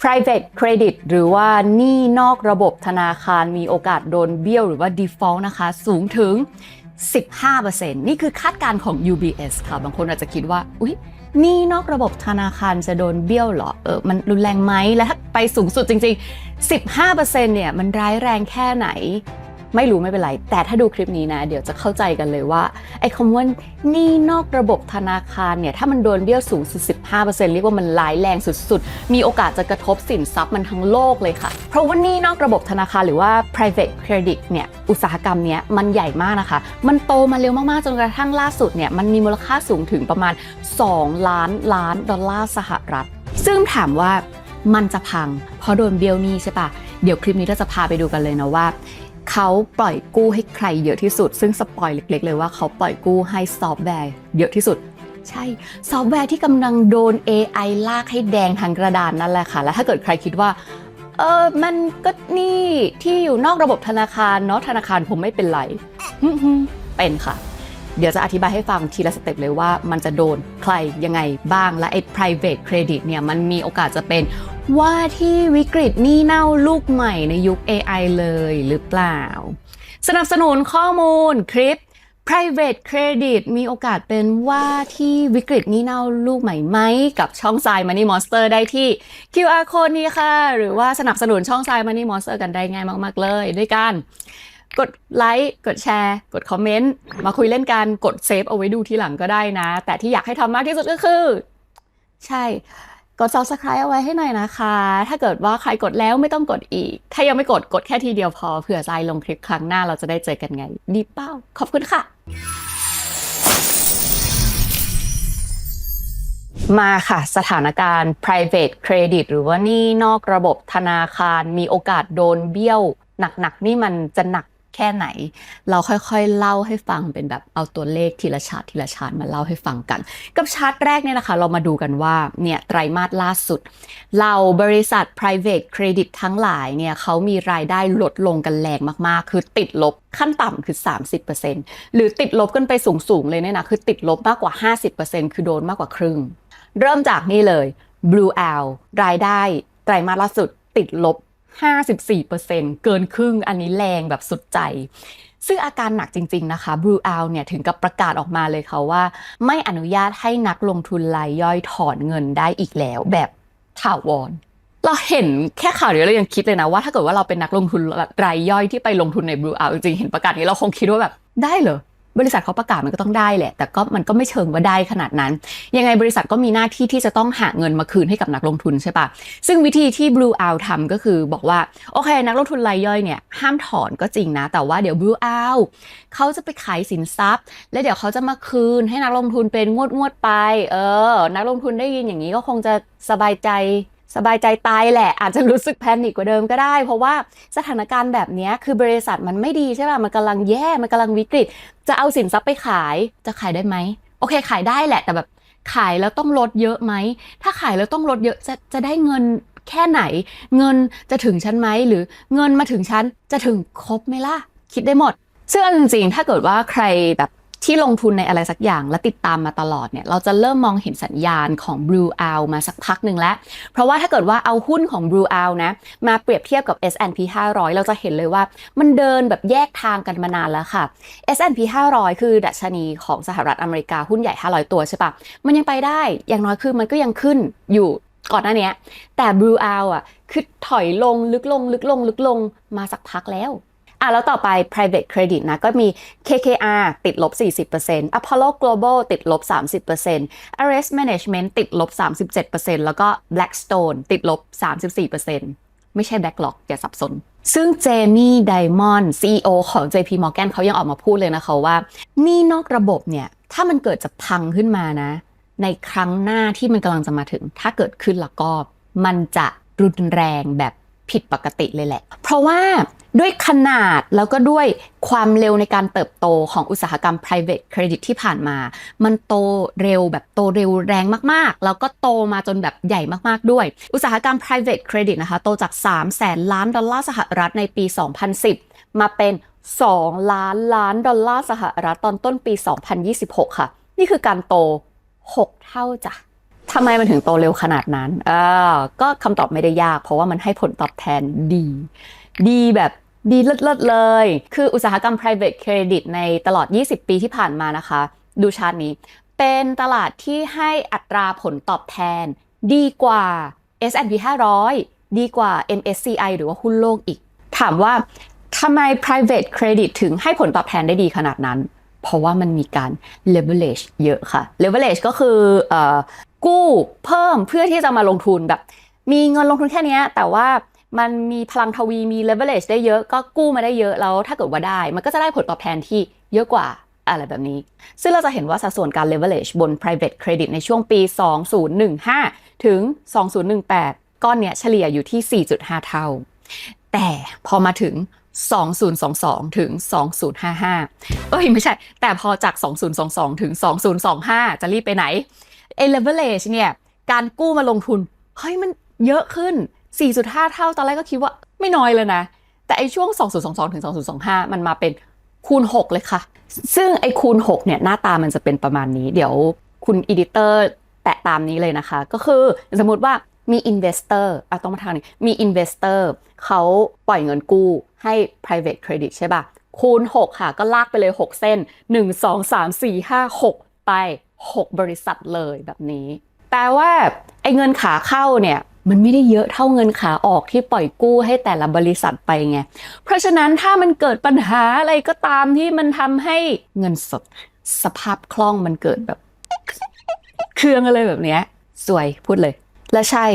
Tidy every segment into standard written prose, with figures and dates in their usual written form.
private credit หรือว่าหนี้นอกระบบธนาคารมีโอกาสโดนเบี้ยวหรือว่า default นะคะสูงถึง 15% นี่คือคาดการณ์ของ UBS ค่ะบางคนอาจจะคิดว่าอุ๊ยหนี้นอกระบบธนาคารจะโดนเบี้ยวเหรอมันรุนแรงไหมและถ้าไปสูงสุดจริงๆ 15% เนี่ยมันร้ายแรงแค่ไหนไม่รู้ไม่เป็นไรแต่ถ้าดูคลิปนี้นะเดี๋ยวจะเข้าใจกันเลยว่าไอ้คำว่าหนี้นอกระบบธนาคารเนี่ยถ้ามันโดนเบี้ยวสูงสุด 15% เรียกว่ามันร้ายแรงสุดๆมีโอกาสจะกระทบสินทรัพย์มันทั้งโลกเลยค่ะเพราะว่าหนี้นอกระบบธนาคารหรือว่า private credit เนี่ยอุตสาหกรรมเนี้ยมันใหญ่มากนะคะมันโตมาเร็วมากๆจนกระทั่งล่าสุดเนี่ยมันมีมูลค่าสูงถึงประมาณ2 ล้านดอลลาร์สหรัฐซึ่งถามว่ามันจะพังเพราะโดนเบี้ยวหนี้ใช่ปะเดี๋ยวคลิปนี้เราจะพาไปดูกันเลยนะว่าเขาปล่อยกู้ให้ใครเยอะที่สุดซึ่งสปอยเล็กๆเลยว่าเขาปล่อยกู้ให้ซอฟต์แวร์เยอะที่สุดใช่ซอฟต์แวร์ที่กำลังโดน AI ลากให้แดงทางกระดานนั่นแหละค่ะและถ้าเกิดใครคิดว่ามันก็นี่ที่อยู่นอกระบบธนาคารเนาะธนาคารผมไม่เป็นไรเป็นค่ะเดี๋ยวจะอธิบายให้ฟังทีละสเต็ปเลยว่ามันจะโดนใครยังไงบ้างและไอ้ private credit เนี่ยมันมีโอกาสจะเป็นว่าที่วิกฤตหนี้เน่าลูกใหม่ในยุค AI เลยหรือเปล่าสนับสนุนข้อมูลคลิป private credit มีโอกาสเป็นว่าที่วิกฤตหนี้เน่าลูกใหม่ไหมกับช่อง Sai Money Monster ได้ที่ QR code นี้ค่ะหรือว่าสนับสนุนช่อง Sai Money Monster กันได้ง่ายมากๆเลยด้วยกันกดไลค์กดแชร์กดคอมเมนต์มาคุยเล่นกันกดเซฟเอาไว้ดูทีหลังก็ได้นะแต่ที่อยากให้ทำมากที่สุดก็คือใช่กด Subscribe เอาไว้ให้หน่อยนะคะถ้าเกิดว่าใครกดแล้วไม่ต้องกดอีกถ้ายังไม่กดแค่ทีเดียวพอเผื่อใจลงคลิปครั้งหน้าเราจะได้เจอกันไงดีเป้าขอบคุณค่ะมาค่ะสถานการณ์ private credit หรือว่าหนี้นอกระบบธนาคารมีโอกาสโดนเบี้ยวหนักๆนี่มันจะหนักแค่ไหนเราค่อยๆเล่าให้ฟังเป็นแบบเอาตัวเลขทีละชาร์ตมาเล่าให้ฟังกันกับชาร์ตแรกเนี่ยนะคะเรามาดูกันว่าเนี่ยไตรมาสล่าสุดเราบริษัท private credit ทั้งหลายเนี่ยเขามีรายได้ลดลงกันแรงมากๆคือติดลบขั้นต่ำคือ 30% หรือติดลบกันไปสูงๆเลยเนี่ยนะคือติดลบมากกว่า 50% คือโดนมากกว่าครึ่งเริ่มจากนี่เลย Blue Owl รายได้ไตรมาสล่าสุดติดลบ 54% เกินครึ่งอันนี้แรงแบบสุดใจซึ่งอาการหนักจริงๆนะคะ Blue Owl เนี่ยถึงกับประกาศออกมาเลยค่ะว่าไม่อนุญาตให้นักลงทุนรายย่อยถอนเงินได้อีกแล้วแบบถาวรเราเห็นแค่ข่าวเดียวเรายังคิดเลยนะว่าถ้าเกิดว่าเราเป็นนักลงทุนรายย่อยที่ไปลงทุนใน Blue Owl จริงๆเห็นประกาศนี้เราคงคิดว่าแบบได้เหรอบริษัทเขาประกาศมันก็ต้องได้แหละแต่ก็มันก็ไม่เชิงว่าได้ขนาดนั้นยังไงบริษัทก็มีหน้าที่ที่จะต้องหาเงินมาคืนให้กับนักลงทุนใช่ปะซึ่งวิธีที่ Blue Owl ทำก็คือบอกว่าโอเคนักลงทุนรายย่อยเนี่ยห้ามถอนก็จริงนะแต่ว่าเดี๋ยว Blue Owl เขาจะไปขายสินทรัพย์แล้วเดี๋ยวเขาจะมาคืนให้นักลงทุนเป็นงวดไปนักลงทุนได้ยินอย่างนี้ก็คงจะสบายใจตายแหละอาจจะรู้สึกแพนิคกว่าเดิมก็ได้เพราะว่าสถานการณ์แบบนี้คือบริษัทมันไม่ดีใช่ป่ะมันกำลังแย่มันกำลังวิกฤตจะเอาสินทรัพย์ไปขายจะขายได้ไหมโอเคขายได้แหละแต่แบบขายแล้วต้องลดเยอะไหมถ้าขายแล้วต้องลดเยอะจะได้เงินแค่ไหนเงินจะถึงฉันไหมหรือเงินมาถึงฉันจะถึงครบไหมล่ะคิดได้หมดซึ่งจริงๆถ้าเกิดว่าใครแบบที่ลงทุนในอะไรสักอย่างและติดตามมาตลอดเนี่ยเราจะเริ่มมองเห็นสัญญาณของ Blue Owl มาสักพักหนึ่งแล้วเพราะว่าถ้าเกิดว่าเอาหุ้นของ Blue Owl นะมาเปรียบเทียบกับ S&P 500เราจะเห็นเลยว่ามันเดินแบบแยกทางกันมานานแล้วค่ะ S&P 500คือดัชนีของสหรัฐอเมริกาหุ้นใหญ่500ตัวใช่ปะมันยังไปได้อย่างน้อยคือมันก็ยังขึ้นอยู่ก่อนหน้านี้แต่ Blue Owl อ่ะคือถอยลงลึกลงมาสักพักแล้วแล้วต่อไป private credit นะก็มี KKR ติดลบ 40% Apollo Global ติดลบ 30% Ares Management ติดลบ 37% แล้วก็ Blackstone ติดลบ 34% ไม่ใช่ BlackRock อย่าสับสนซึ่งเจมี่ไดมอนด์ CEO ของ JP Morgan เขายังออกมาพูดเลยนะคะว่าหนี้นอกระบบเนี่ยถ้ามันเกิดจะพังขึ้นมานะในครั้งหน้าที่มันกำลังจะมาถึงถ้าเกิดขึ้นแล้วก็มันจะรุนแรงแบบผิดปกติเลยแหละเพราะว่าด้วยขนาดแล้วก็ด้วยความเร็วในการเติบโตของอุตสาหกรรม private credit ที่ผ่านมามันโตเร็วแบบโตเร็วแรงมากๆแล้วก็โตมาจนแบบใหญ่มากๆด้วยอุตสาหกรรม private credit นะคะโตจาก300,000 ล้านดอลลาร์สหรัฐในปี 2010 มาเป็น2 ล้านดอลลาร์สหรัฐตอนต้นปี 2026 ค่ะนี่คือการโต6 เท่าจ้ะ ทำไมมันถึงโตเร็วขนาดนั้นก็คำตอบไม่ได้ยากเพราะว่ามันให้ผลตอบแทนดีแบบดีเลิศๆเลยคืออุตสาหกรรม private credit ในตลอด20ปีที่ผ่านมานะคะดูชาร์ตนี้เป็นตลาดที่ให้อัตราผลตอบแทนดีกว่า S&P 500ดีกว่า MSCI หรือว่าหุ้นโลกอีกถามว่าทำไม private credit ถึงให้ผลตอบแทนได้ดีขนาดนั้นเพราะว่ามันมีการ leverage เยอะค่ะ leverage ก็คือกู้เพิ่มเพื่อที่จะมาลงทุนแบบมีเงินลงทุนแค่นี้แต่ว่ามันมีพลังทวีมี leverage ได้เยอะก็กู้มาได้เยอะแล้วถ้าเกิดว่าได้มันก็จะได้ผลตอบแทนที่เยอะกว่าอะไรแบบนี้ซึ่งเราจะเห็นว่าสัดส่วนการ leverage บน private credit ในช่วงปี 2015 ถึง 2018 ก้อนเนี้ยเฉลี่ยอยู่ที่ 4.5 เท่าแต่พอมาถึง2022 ถึง 2055ไม่ใช่แต่พอจาก 2022 ถึง 2025 จะรีบไปไหนleverage เนี่ยการกู้มาลงทุนมันเยอะขึ้น 4.5 เท่าตอนแรกก็คิดว่าไม่น้อยเลยนะแต่ช่วง 2022 ถึง 2025 มันมาเป็นคูณ 6 เลยค่ะซึ่งคูณ 6 เนี่ยหน้าตามันจะเป็นประมาณนี้เดี๋ยวคุณอีดิเตอร์แปะตามนี้เลยนะคะก็คือสมมติว่ามี investor ต้องมาทางนี้มี investor เขาปล่อยเงินกู้ให้ private credit ใช่ป่ะคูณ 6 ค่ะก็ลากไปเลย 6 เส้น 1 2 3 4 5 6 ไป 6 บริษัทเลยแบบนี้แต่ว่าเงินขาเข้าเนี่ยมันไม่ได้เยอะเท่าเงินขาออกที่ปล่อยกู้ให้แต่ละบริษัทไปไงเพราะฉะนั้นถ้ามันเกิดปัญหาอะไรก็ตามที่มันทำให้เงินสดสภาพคล่องมันเกิดแบบเครื่องอะไรแบบเนี้ยสวยพูดเลยและใช่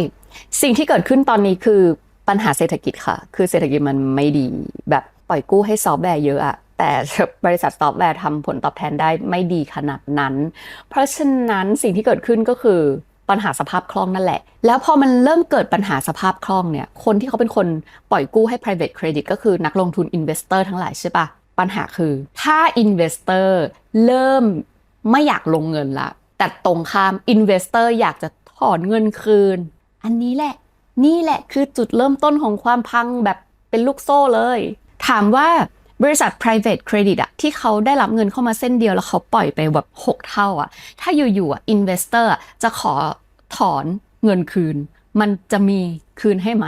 สิ่งที่เกิดขึ้นตอนนี้คือปัญหาเศรษฐกิจค่ะคือเศรษฐกิจมันไม่ดีแบบปล่อยกู้ให้ซอฟต์แวร์เยอะอะแต่บริษัทซอฟต์แวร์ทำผลตอบแทนได้ไม่ดีขนาดนั้นเพราะฉะนั้นสิ่งที่เกิดขึ้นก็คือปัญหาสภาพคล่องนั่นแหละแล้วพอมันเริ่มเกิดปัญหาสภาพคล่องเนี่ยคนที่เขาเป็นคนปล่อยกู้ให้ private credit ก็คือนักลงทุน investor ทั้งหลายใช่ปะปัญหาคือถ้า investor เริ่มไม่อยากลงเงินละแต่ตรงข้าม investor อยากจะถอนเงินคืนอันนี้แหละนี่แหละคือจุดเริ่มต้นของความพังแบบเป็นลูกโซ่เลยถามว่าบริษัท private credit อะที่เขาได้รับเงินเข้ามาเส้นเดียวแล้วเขาปล่อยไปแบบ6 เท่าอะถ้าอยู่ๆinvestor จะขอถอนเงินคืนมันจะมีคืนให้ไหม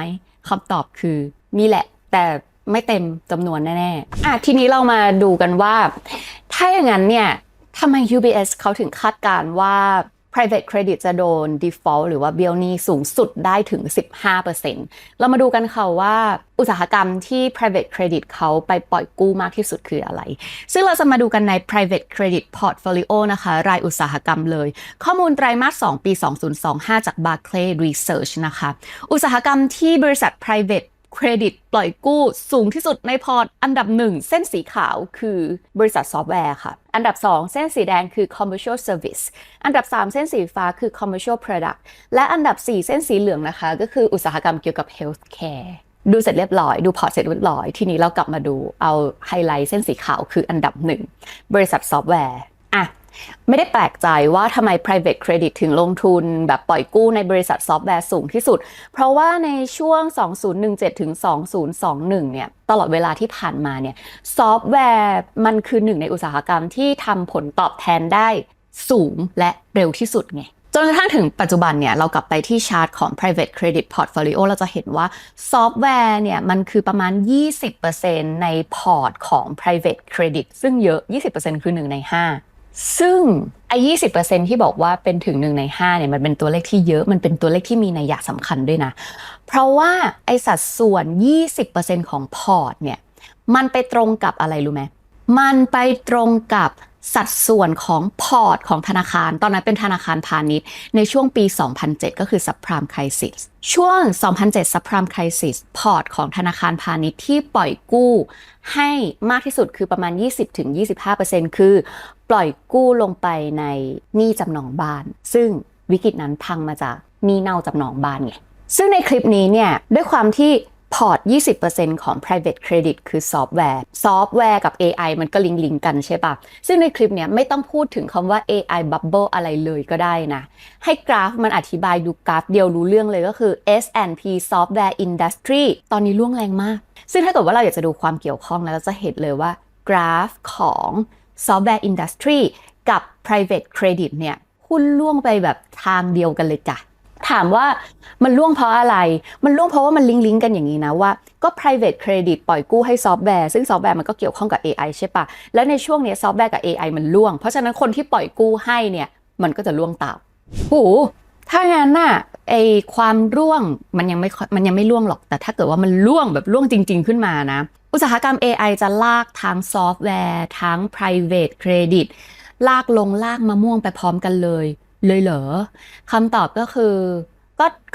คำตอบคือมีแหละแต่ไม่เต็มจำนวนแน่ๆทีนี้เรามาดูกันว่าถ้าอย่างนั้นเนี่ยทำไม UBS เขาถึงคาดการณ์ว่าprivate credit จะโดน default หรือว่าเบี้ยวหนี้สูงสุดได้ถึง 15% เรามาดูกันค่ะว่าอุตสาหกรรมที่ private credit เขาไปปล่อยกู้มากที่สุดคืออะไรซึ่งเราจะมาดูกันใน private credit portfolio นะคะรายอุตสาหกรรมเลยข้อมูลไตรมาส 2 ปี 2025 จาก Barclays Research นะคะอุตสาหกรรมที่บริษัท privateเครดิตปล่อยกู้สูงที่สุดในพอร์ตอันดับ1เส้นสีขาวคือบริษัทซอฟต์แวร์ค่ะอันดับ2เส้นสีแดงคือ commercial service อันดับ3เส้นสีฟ้าคือ commercial product และอันดับ4เส้นสีเหลืองนะคะก็คืออุตสาหกรรมเกี่ยวกับ healthcare ดูเสร็จเรียบร้อยดูพอร์ตเสร็จเรียบร้อยทีนี้เรากลับมาดูเอาไฮไลท์เส้นสีขาวคืออันดับ1บริษัทซอฟต์แวร์ไม่ได้แปลกใจว่าทำไม private credit ถึงลงทุนแบบปล่อยกู้ในบริษัทซอฟต์แวร์สูงที่สุดเพราะว่าในช่วง 2017 ถึง 2021 เนี่ยตลอดเวลาที่ผ่านมาเนี่ยซอฟต์แวร์มันคือหนึ่งในอุตสาหกรรมที่ทำผลตอบแทนได้สูงและเร็วที่สุดไงจนกระทั่งถึงปัจจุบันเนี่ยเรากลับไปที่ชาร์ตของ private credit portfolio เราจะเห็นว่าซอฟต์แวร์เนี่ยมันคือประมาณ 20% ในพอร์ตของ private credit ซึ่งเยอะ 20% คือ1 ใน 5ซึ่ง20% ที่บอกว่าเป็นถึง1 ใน 5เนี่ยมันเป็นตัวเลขที่เยอะมันเป็นตัวเลขที่มีนัยยะสำคัญด้วยนะเพราะว่าสัดส่วน 20% ของพอร์ตเนี่ยมันไปตรงกับอะไรรู้ไหมมันไปตรงกับสัดส่วนของพอร์ตของธนาคารตอนนั้นเป็นธนาคารพาณิชย์ในช่วงปี 2007 ก็คือ subprime crisis ช่วง 2007 subprime crisis พอร์ตของธนาคารพาณิชย์ที่ปล่อยกู้ให้มากที่สุดคือประมาณ 20-25% คือปล่อยกู้ลงไปในหนี้จำนองบ้านซึ่งวิกฤตนั้นพังมาจากหนี้เน่าจำนองบ้านไงซึ่งในคลิปนี้เนี่ยด้วยความที่พอร์ต 20% ของ private credit คือซอฟต์แวร์กับ AI มันก็ลิงก์กันใช่ปะซึ่งในคลิปเนี้ยไม่ต้องพูดถึงคำว่า AI bubble อะไรเลยก็ได้นะให้กราฟมันอธิบายดูกราฟเดียวรู้เรื่องเลยก็คือ S&P Software Industry ตอนนี้ร่วงแรงมากซึ่งถ้าเกิดว่าเราอยากจะดูความเกี่ยวข้องแล้วเราจะเห็นเลยว่ากราฟของ Software Industry กับ private credit เนี่ย หุ้นล่วงไปแบบทางเดียวกันเลยจ้ะถามว่ามันล่วงเพราะอะไรมันล่วงเพราะว่ามันลิงก์กันอย่างนี้นะว่าก็ private credit ปล่อยกู้ให้ซอฟต์แวร์ซึ่งซอฟต์แวร์มันก็เกี่ยวข้องกับ AI ใช่ปะแล้วในช่วงนี้ซอฟต์แวร์กับ AI มันล่วงเพราะฉะนั้นคนที่ปล่อยกู้ให้เนี่ยมันก็จะล่วงตามโหถ้างั้นน่ะไอความร่วงมันยังไม่ร่วงหรอกแต่ถ้าเกิดว่ามันร่วงแบบร่วงจริงๆขึ้นมานะอุตสาหกรรม AI จะลากทั้งซอฟต์แวร์ทั้ง private credit ลากมะม่วงไปพร้อมกันเลยเหรอคำตอบก็คือ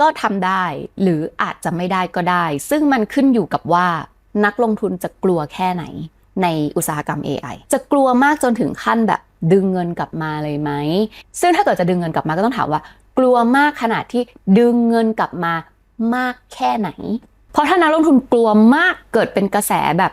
ก็ทำได้หรืออาจจะไม่ได้ก็ได้ซึ่งมันขึ้นอยู่กับว่านักลงทุนจะกลัวแค่ไหนในอุตสาหกรรม AI จะกลัวมากจนถึงขั้นแบบดึงเงินกลับมาเลยไหมซึ่งถ้าเกิดจะดึงเงินกลับมาก็ต้องถามว่ากลัวมากขนาดที่ดึงเงินกลับมามากแค่ไหนเพราะถ้านักลงทุนกลัวมากเกิดเป็นกระแสแบบ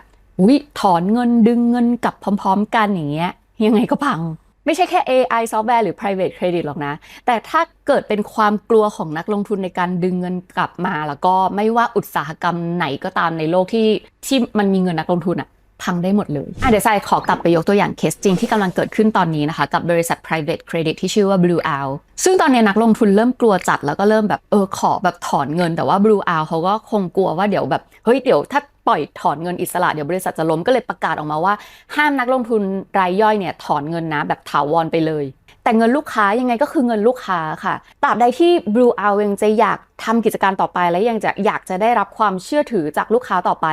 ถอนเงินดึงเงินกลับพร้อมๆกันอย่างเงี้ยยังไงก็พังไม่ใช่แค่ AI ซอฟต์แวร์หรือ private credit หรอกนะแต่ถ้าเกิดเป็นความกลัวของนักลงทุนในการดึงเงินกลับมาแล้วก็ไม่ว่าอุตสาหกรรมไหนก็ตามในโลกที่มันมีเงินนักลงทุนอะพังได้หมดเลยเดี๋ยวทรายขอกลับไปยกตัวอย่างเคสจริงที่กำลังเกิดขึ้นตอนนี้นะคะกับบริษัท private credit ที่ชื่อว่า Blue Owl ซึ่งตอนนี้นักลงทุนเริ่มกลัวจัดแล้วก็เริ่มแบบขอแบบถอนเงินแต่ว่า Blue Owl เขาก็คงกลัวว่าเดี๋ยวแบบเฮ้ยเดี๋ยวถ้าปล่อยถอนเงินอิสระเดี๋ยวบริษัทจะล้มก็เลยประกาศออกมาว่าห้ามนักลงทุนรายย่อยเนี่ยถอนเงินนะแบบถาวรไปเลยแต่เงินลูกค้ายังไงก็คือเงินลูกค้าค่ะตราบใดที่ Blue Owl ยังจะอยากทำกิจการต่อไปและยังจะอยากจะได้รับความเชื่อถือจากลูกค้าต่อไป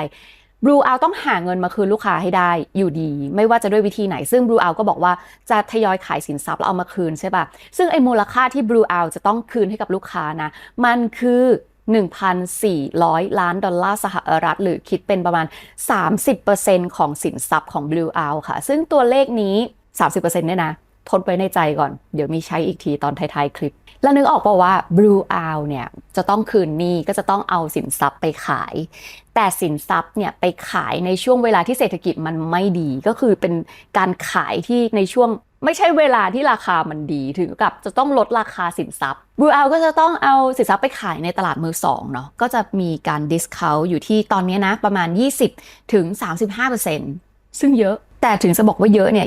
Blue Owl ต้องหาเงินมาคืนลูกค้าให้ได้อยู่ดีไม่ว่าจะด้วยวิธีไหนซึ่ง Blue Owl ก็บอกว่าจะทยอยขายสินทรัพย์แล้วเอามาคืนใช่ป่ะซึ่งไอ้มูลค่าที่ Blue Owl จะต้องคืนให้กับลูกค้านะมันคือ1,400 ล้านดอลลาร์สหรัฐหรือคิดเป็นประมาณ 30% ของสินทรัพย์ของ Blue Owl ค่ะซึ่งตัวเลขนี้ 30% เนี่ยนะทดไว้ในใจก่อนเดี๋ยวมีใช้อีกทีตอนท้ายๆคลิปแล้วนึกออกป่าวว่า Blue Owl เนี่ยจะต้องคืนหนี้ก็จะต้องเอาสินทรัพย์ไปขายแต่สินทรัพย์เนี่ยไปขายในช่วงเวลาที่เศรษฐกิจมันไม่ดีก็คือเป็นการขายที่ในช่วงไม่ใช่เวลาที่ราคามันดีถึงกับจะต้องลดราคาสินทรัพย์ Blue Owl ก็จะต้องเอาสินทรัพย์ไปขายในตลาดมือสองเนาะก็จะมีการ discount อยู่ที่ตอนนี้นะประมาณ 20-35% ซึ่งเยอะแต่ถึงจะบอกว่าเยอะเนี่ย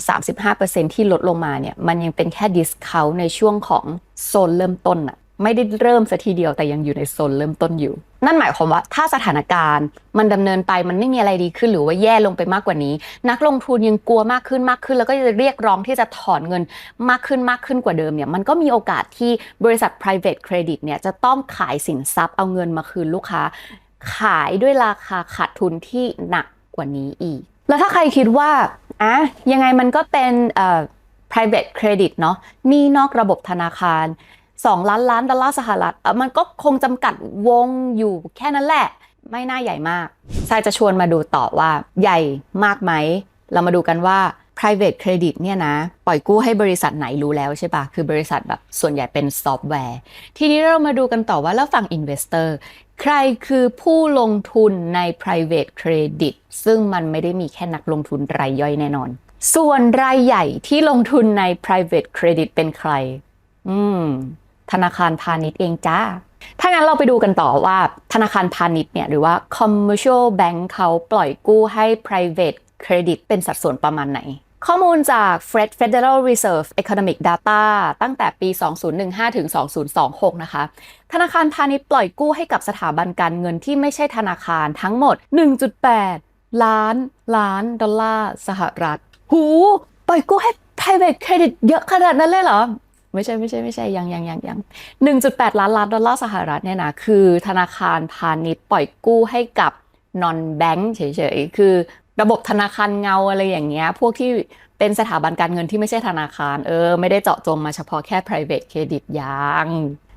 20-35% ที่ลดลงมาเนี่ยมันยังเป็นแค่ discount ในช่วงของโซนเริ่มต้นอะไม่ได้เริ่มซะทีเดียวแต่ยังอยู่ในโซนเริ่มต้นอยู่นั่นหมายความว่าถ้าสถานการณ์มันดำเนินไปมันไม่มีอะไรดีขึ้นหรือว่าแย่ลงไปมากกว่านี้นักลงทุนยังกลัวมากขึ้นแล้วก็จะเรียกร้องที่จะถอนเงินมากขึ้นกว่าเดิมเนี่ยมันก็มีโอกาสที่บริษัท private credit เนี่ยจะต้องขายสินทรัพย์เอาเงินมาคืนลูกค้าขายด้วยราคาขาดทุนที่หนักกว่านี้อีกแล้วถ้าใครคิดว่ายังไงมันก็เป็นprivate credit เนาะหนี้นอกระบบธนาคาร2 ล้านล้านดอลลาร์สหรัฐมันก็คงจำกัดวงอยู่แค่นั้นแหละไม่น่าใหญ่มากทรายจะชวนมาดูต่อว่าใหญ่มากไหมเรามาดูกันว่า private credit เนี่ยนะปล่อยกู้ให้บริษัทไหนรู้แล้วใช่ปะคือบริษัทแบบส่วนใหญ่เป็นซอฟต์แวร์ทีนี้เรามาดูกันต่อว่าแล้วฝั่ง investor ใครคือผู้ลงทุนใน private credit ซึ่งมันไม่ได้มีแค่นักลงทุนรายย่อยแน่นอนส่วนรายใหญ่ที่ลงทุนใน private credit เป็นใครธนาคารพาณิชย์เองจ้าถ้างั้นเราไปดูกันต่อว่าธนาคารพาณิชย์เนี่ยหรือว่า commercial bank เขาปล่อยกู้ให้ private credit เป็นสัดส่วนประมาณไหนข้อมูลจาก Federal Reserve Economic Data ตั้งแต่ปี 2015 ถึง 2026 นะคะธนาคารพาณิชย์ปล่อยกู้ให้กับสถาบันการเงินที่ไม่ใช่ธนาคารทั้งหมด 1.8 ล้านดอลลาร์สหรัฐหูปล่อยกู้ให้ private credit เยอะขนาดนั้นเลยเหรอไม่ใช่ยัง 1.8 ล้านดอลลาร์สหรัฐเนี่ยนะคือธนาคารพาณิชย์ปล่อยกู้ให้กับ non bank เฉยๆคือระบบธนาคารเงาอะไรอย่างเงี้ยพวกที่เป็นสถาบันการเงินที่ไม่ใช่ธนาคารไม่ได้เจาะจงมาเฉพาะแค่ private credit ยัง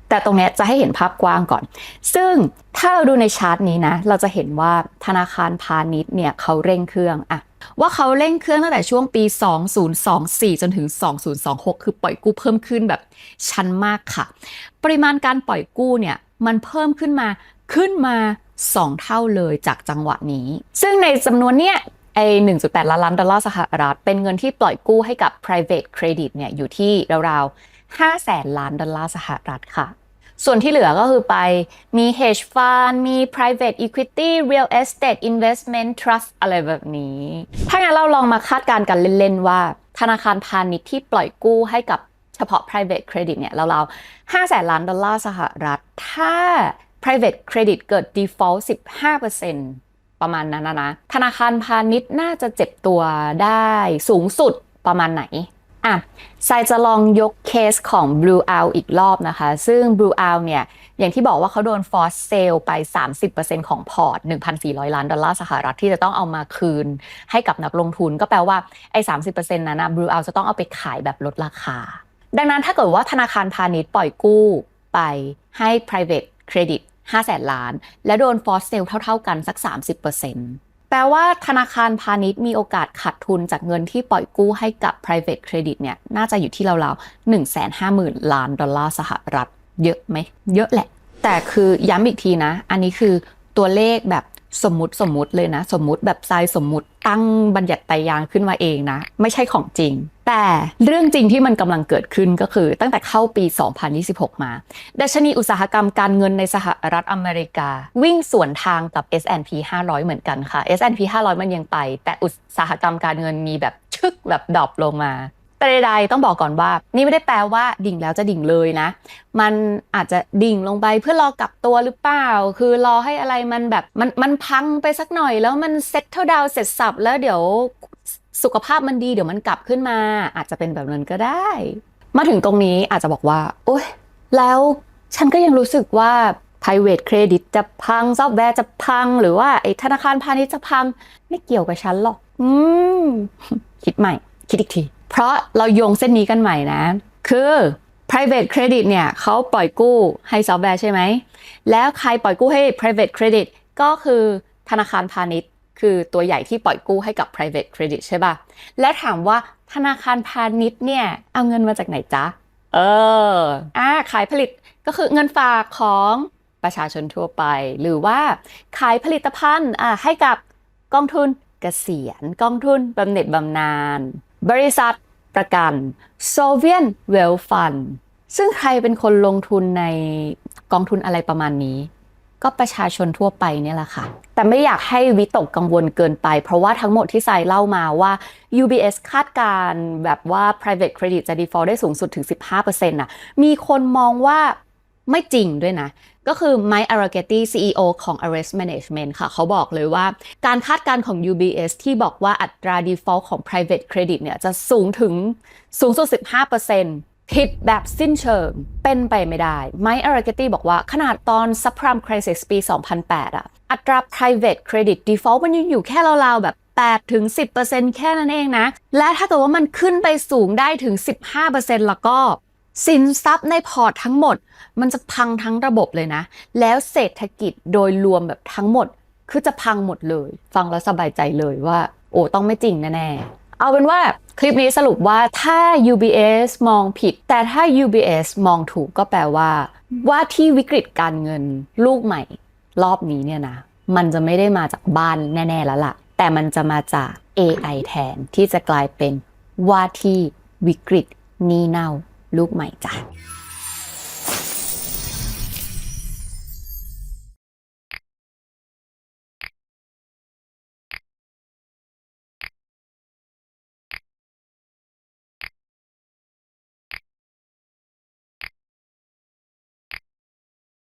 แต่ตรงนี้จะให้เห็นภาพกว้างก่อนซึ่งถ้าเราดูในชาร์ตนี้นะเราจะเห็นว่าธนาคารพาณิชย์เนี่ยเขาเร่งเครื่องว่าเขาเร่งเครื่องตั้งแต่ช่วงปี 2024 จนถึง 2026 คือปล่อยกู้เพิ่มขึ้นแบบชันมากค่ะปริมาณการปล่อยกู้เนี่ยมันเพิ่มขึ้นมา2 เท่าเลยจากจังหวะนี้ซึ่งในจำนวนเนี้ย1.8 ล้านดอลลาร์สหรัฐเป็นเงินที่ปล่อยกู้ให้กับ private credit เนี่ยอยู่ที่ราวๆ 500,000 ล้านดอลลาร์สหรัฐค่ะส่วนที่เหลือก็คือไปมี hedge fund มี private equity real estate investment trust อะไรแบบนี้ ถ้างั้นเราลองมาคาดการณ์กันเล่นๆว่าธนาคารพาณิชย์ที่ปล่อยกู้ให้กับ เฉพาะ private credit เนี่ยเราๆ500,000 ล้านดอลลาร์สหรัฐถ้า private credit เกิด default 15%ประมาณนั้นนะธนาคารพาณิชย์น่าจะเจ็บตัวได้สูงสุดประมาณไหนทรายจะลองยกเคสของ Blue Owl อีกรอบนะคะซึ่ง Blue Owl เนี่ยอย่างที่บอกว่าเขาโดน force sale ไป 30% ของพอร์ต 1,400 ล้านดอลลาร์สหรัฐที่จะต้องเอามาคืนให้กับนักลงทุนก็แปลว่าไอ้ 30% นั้นนะ Blue Owl จะต้องเอาไปขายแบบลดราคาดังนั้นถ้าเกิดว่าธนาคารพาณิชย์ปล่อยกู้ไปให้ private credit 500,000 ล้านและโดน force sale เท่าๆกันสัก 30%แปลว่าธนาคารพาณิชย์มีโอกาสขาดทุนจากเงินที่ปล่อยกู้ให้กับ private credit เนี่ยน่าจะอยู่ที่ราวๆ 150,000 ล้านดอลลาร์สหรัฐเยอะไหมเยอะแหละแต่คือย้ำอีกทีนะอันนี้คือตัวเลขแบบสมมุติเลยนะสมมุติแบบทรายสมมุติตั้งบัญญัติไตรยางค์ขึ้นมาเองนะไม่ใช่ของจริงแต่เรื่องจริงที่มันกำลังเกิดขึ้นก็คือตั้งแต่เข้าปี 2026 มาดัชนีอุตสาหกรรมการเงินในสหรัฐอเมริกาวิ่งสวนทางกับ S&P 500 เหมือนกันค่ะ S&P 500 มันยังไปแต่อุตสาหกรรมการเงินมีแบบชึกแบบดรอปลงมาแต่ใดๆต้องบอกก่อนว่านี่ไม่ได้แปลว่าดิ่งแล้วจะดิ่งเลยนะมันอาจจะดิ่งลงไปเพื่อรอกลับตัวหรือเปล่าคือรอให้อะไรมันแบบมันพังไปสักหน่อยแล้วมันเซ็ตเท่าดาวเสร็จสับแล้วเดี๋ยวสุขภาพมันดีเดี๋ยวมันกลับขึ้นมาอาจจะเป็นแบบนั้นก็ได้มาถึงตรงนี้อาจจะบอกว่าโอ๊ยแล้วฉันก็ยังรู้สึกว่า private credit จะพังซอฟต์แวร์จะพังหรือว่าไอ้ธนาคารพาณิชย์จะพังไม่เกี่ยวกับฉันหรอกคิดใหม่คิดอีกทีเพราะเราโยงเส้นนี้กันใหม่นะคือ private credit เนี่ยเขาปล่อยกู้ให้ซอฟต์แวร์ใช่ไหมแล้วใครปล่อยกู้ให้ private credit ก็คือธนาคารพาณิชย์คือตัวใหญ่ที่ปล่อยกู้ให้กับ private credit ใช่ป่ะและถามว่าธนาคารพาณิชย์เนี่ยเอาเงินมาจากไหนจ๊ะขายผลิตก็คือเงินฝากของประชาชนทั่วไปหรือว่าขายผลิตภัณฑ์ให้กับกองทุนเกษียณกองทุนบำเหน็จบำนาญบริษัทประกัน Sovereign Wealth Fund ซึ่งใครเป็นคนลงทุนในกองทุนอะไรประมาณนี้ก็ประชาชนทั่วไปเนี่ยแหละค่ะแต่ไม่อยากให้วิตกกังวลเกินไปเพราะว่าทั้งหมดที่ทรายเล่ามาว่า UBS คาดการณ์แบบว่า private credit จะ default ได้สูงสุดถึง 15% น่ะมีคนมองว่าไม่จริงด้วยนะก็คือ Mike Arougheti CEO ของ Ares Management ค่ะเขาบอกเลยว่าการคาดการณ์ของ UBS ที่บอกว่าอัตรา default ของ private credit เนี่ยจะสูงสุด 15%ผิดแบบสิ้นเชิงเป็นไปไม่ได้ Mike Arougheti บอกว่าขนาดตอน subprime crisis ปี 2008 อัตรา private credit default มันยังอยู่แค่ราวๆแบบ 8-10% แค่นั้นเองนะและถ้าเกิดว่ามันขึ้นไปสูงได้ถึง 15% แล้วก็สินทรัพย์ในพอร์ตทั้งหมดมันจะพังทั้งระบบเลยนะแล้วเศรษฐกิจโดยรวมแบบทั้งหมดคือจะพังหมดเลยฟังแล้วสบายใจเลยว่าโอ้ต้องไม่จริงแน่ๆเอาเป็นว่าคลิปนี้สรุปว่าถ้า UBS มองผิดแต่ถ้า UBS มองถูกก็แปลว่าที่วิกฤตการเงินลูกใหม่รอบนี้เนี่ยนะมันจะไม่ได้มาจากบ้านแน่ๆแล้วล่ะแต่มันจะมาจาก AI แทนที่จะกลายเป็นว่าที่วิกฤตหนี้เน่าลูกใหม่จ้ะ